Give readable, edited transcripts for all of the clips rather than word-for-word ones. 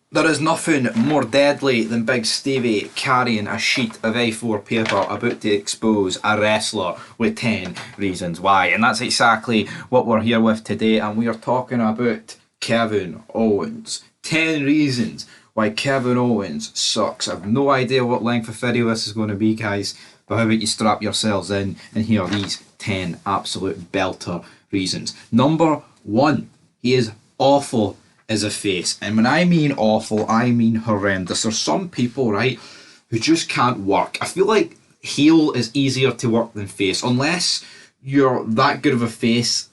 There is nothing more deadly than Big Stevie carrying a sheet of A4 paper about to expose a wrestler with 10 reasons why. And that's exactly what we're here with today. And we are talking about Kevin Owens. 10 reasons why Kevin Owens sucks. I've no idea what length of video this is going to be, guys. But how about you strap yourselves in and hear these 10 absolute belter reasons. Number one, he is awful as a face. And when I mean awful, I mean horrendous. There's some people, right, who just can't work. I feel like heel is easier to work than face, unless you're that good of a face.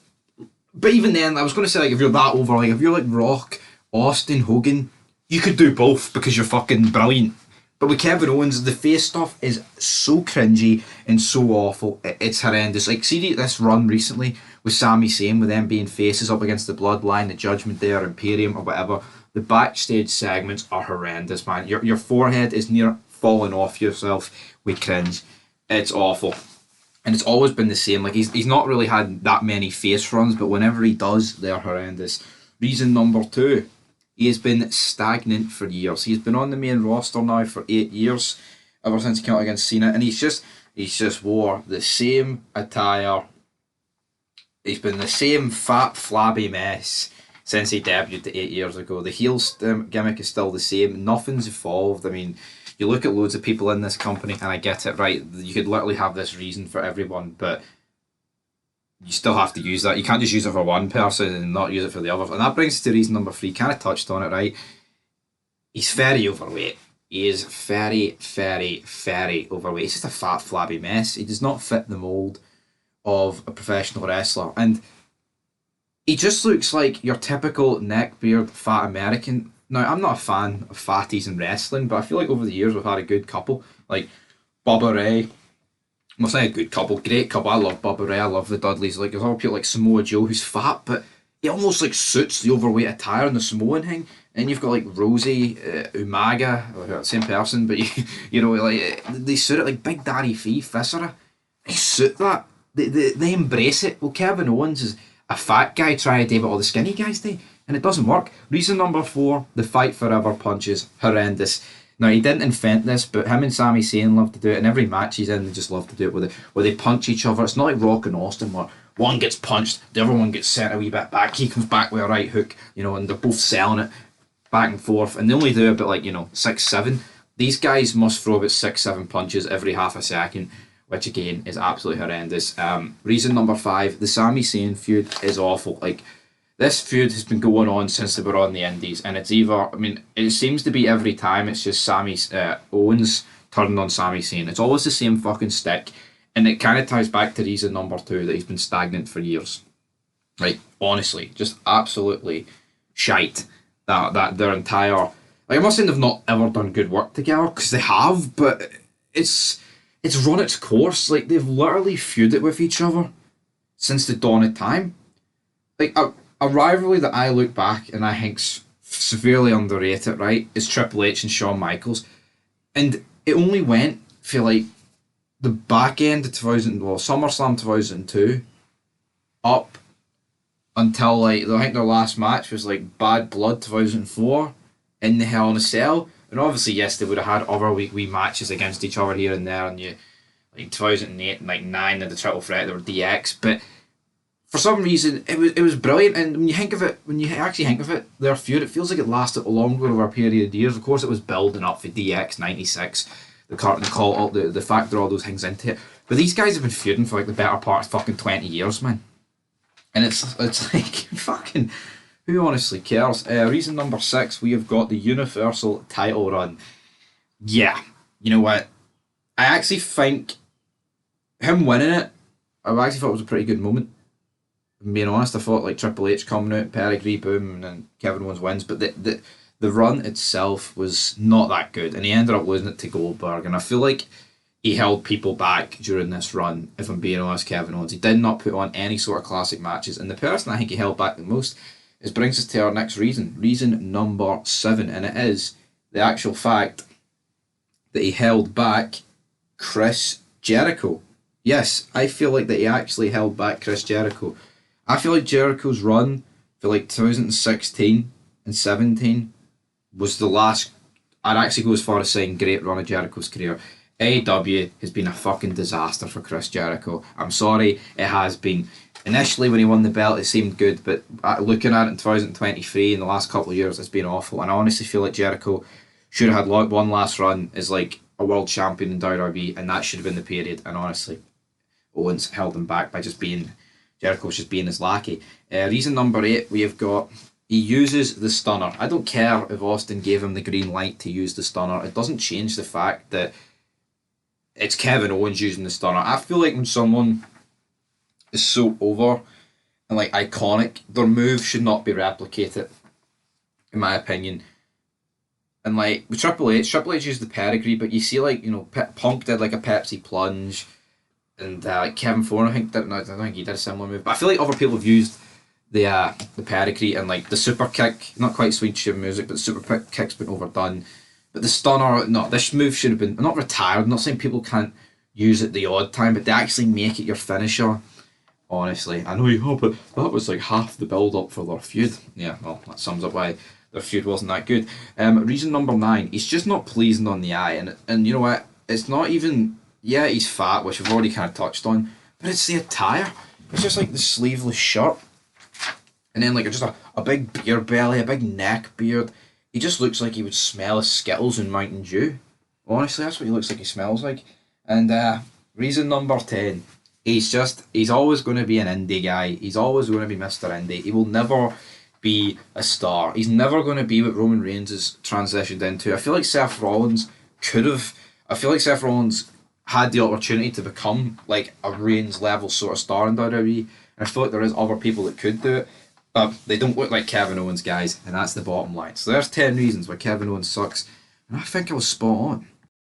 But even then, I was going to say, like, if you're that over, like, if you're like Rock, Austin, Hogan, you could do both because you're fucking brilliant. But with Kevin Owens, the face stuff is so cringy and so awful. It's horrendous. Like, see this run recently with Sami Zayn, with them being faces up against the Bloodline, the Judgment Day, or Imperium, or whatever. The backstage segments are horrendous, man. Your forehead is near falling off yourself with cringe. It's awful. And it's always been the same. Like, he's not really had that many face runs, but whenever he does, they're horrendous. Reason number two. He has been stagnant for years. He's been on the main roster now for 8 years, ever since he came out against Cena, and he's just wore the same attire. He's been the same fat, flabby mess since he debuted 8 years ago. The heel gimmick is still the same. Nothing's evolved. I mean, you look at loads of people in this company, and I get it, right? You could literally have this reason for everyone, but you still have to use that. You can't just use it for one person and not use it for the other. And that brings us to reason number three. Kind of touched on it, right? He's very overweight. He is very, very, very overweight. He's just a fat, flabby mess. He does not fit the mould of a professional wrestler. And he just looks like your typical neckbeard, fat American. Now, I'm not a fan of fatties in wrestling, but I feel like over the years we've had a good couple. Like Bubba Ray. Well, it's not a good couple, great couple. I love Bubba Ray, I love the Dudleys. Like, there's other people like Samoa Joe, who's fat, but he almost like suits the overweight attire and the Samoan thing. And you've got like Rosie, Umaga, same person, but you know, like they suit it. Like Big Daddy Fee, Viscera, they suit that. They embrace it. Well, Kevin Owens is a fat guy trying to do what all the skinny guys do, and it doesn't work. Reason number four: the fight forever punch is horrendous. Now, he didn't invent this, but him and Sami Zayn love to do it. And every match he's in, they just love to do it where they punch each other. It's not like Rock and Austin where one gets punched, the other one gets sent a wee bit back. He comes back with a right hook, you know, and they're both selling it back and forth. And they only do about, like, you know, 6, 7. These guys must throw about 6, 7 punches every half a second, which again is absolutely horrendous. Reason number five: the Sami Zayn feud is awful. Like, this feud has been going on since they were on the Indies, and it's either, I mean, it seems to be every time it's just Owens turning on Sami Zayn. It's always the same fucking stick, and it kind of ties back to reason number two, that he's been stagnant for years. Like, honestly, just absolutely shite. That their entire, like, I'm not saying they've not ever done good work together, because they have, but it's run its course. Like, they've literally feuded with each other since the dawn of time. Like, a rivalry that I look back and I think's severely underrated, right, is Triple H and Shawn Michaels. And it only went for like the back end of SummerSlam 2002 up until, like, I think their last match was like Bad Blood 2004 in the Hell in a Cell. And obviously, yes, they would have had other wee matches against each other here and there, and you, like 2008 and like 9 in the Triple Threat, they were DX, but for some reason, it was brilliant. And when you actually think of it, their feud, it feels like it lasted longer over a period of years. Of course, it was building up for DX '96, the curtain call, all the factor, all those things into it. But these guys have been feuding for like the better part of fucking 20 years, man. And it's like, fucking, who honestly cares? Reason number six: we have got the Universal title run. Yeah, you know what? I actually think him winning it, I actually thought it was a pretty good moment. Being honest, I thought like Triple H coming out, pedigree, boom, and then Kevin Owens wins. But the run itself was not that good, and he ended up losing it to Goldberg. And I feel like he held people back during this run, if I'm being honest, Kevin Owens. He did not put on any sort of classic matches, and the person I think he held back the most brings us to our next reason. Reason number 7, and it is the actual fact that he held back Chris Jericho. Yes, I feel like that he actually held back Chris Jericho. I feel like Jericho's run for like 2016 and 17 was the last. I'd actually go as far as saying great run of Jericho's career. AEW has been a fucking disaster for Chris Jericho. I'm sorry, it has been. Initially, when he won the belt, it seemed good, but looking at it in 2023, in the last couple of years, it's been awful. And I honestly feel like Jericho should have had one last run as like a world champion in WWE, and that should have been the period. And honestly, Owens held him back by just being Jericho was just being his lackey. Reason number 8, we have got he uses the stunner. I don't care if Austin gave him the green light to use the stunner. It doesn't change the fact that it's Kevin Owens using the stunner. I feel like when someone is so over and like iconic, their move should not be replicated, in my opinion. And like with Triple H used the pedigree, but you see like Punk did like a Pepsi plunge, and like Kevin Thorne I think did. No, I don't think he did a similar move, but I feel like other people have used the pedigree, and like the super kick, not quite Sweet Chin Music, but the super kick's been overdone. But the stunner, no, this move should have been not retired. I'm not saying people can't use it the odd time, but they actually make it your finisher. Honestly, I know but that was like half the build up for their feud. Yeah, well, that sums up why their feud wasn't that good. Reason number 9, he's just not pleasing on the eye, and you know what? It's not even. Yeah, he's fat, which we've already kind of touched on, but it's the attire. It's just like the sleeveless shirt, and then like just a big beer belly, a big neck beard. He just looks like he would smell of Skittles and Mountain Dew. Honestly, that's what he looks like he smells like. And reason number 10, he's always going to be an indie guy. He's always going to be Mr. Indie. He will never be a star. He's never going to be what Roman Reigns has transitioned into. I feel like Seth Rollins had the opportunity to become like a Reigns level sort of star in WWE. And I feel like there is other people that could do it. But they don't look like Kevin Owens, guys, and that's the bottom line. So there's 10 reasons why Kevin Owens sucks, and I think I was spot on.